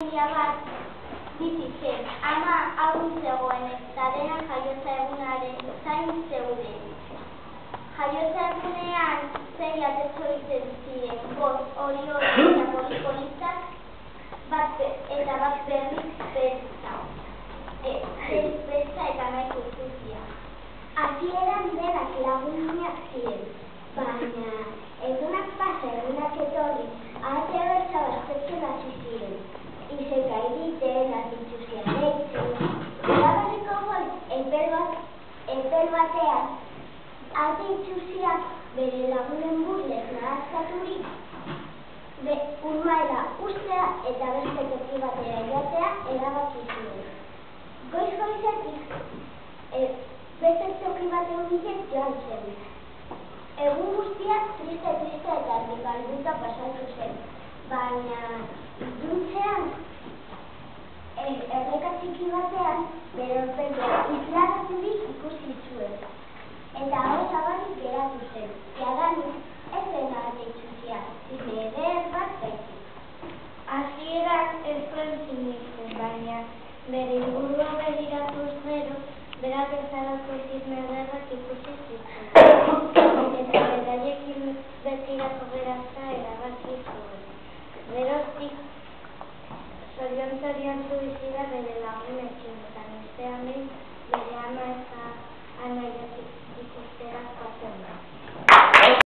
bat bizi zen, ama haur zegoen eta dena jaiotza egunaren zain zeuden. Jaiotza egunean zei atetxo egiten ziren, bost hori eta polipolitzak, eta bat berriz beltza eta nahiko zuzia. Hasieran denak lagunak ziren, baina egunak pasa, egunak etorri, ate bertza baztertzen hasi ziren. Izeka egiten, atitxuzian deitzen. Eraberriko goiz, epel batean, atitxuziak bere lagunen burlez nahazkaturik, urmaela ustea eta beste toki batera joatea erabaki zuen. Goiz-goizetik, beste toki baten bilen joan zen. Egun guztiak triste eta argigalduta pasatu zen, baina iluntzean, erreka txiki batean, bere aurpegiak islaraturik ikusi zuen. Eta hau zabalik geratu zen, jadanik ez dena atitxuzia, zizne eder bat baizik. Hasieran ez zuen sinesten, baina bere ingurua begiratuz gero, berak bezalako zizne ederrak ikusi zituen. Eta beraiekin betirako geratza erabaki zuen. Geroztik, zorion-zoriontsu bizi da bere lagunekin, eta bestean behin bere ama eta anaia ikustera joaten da.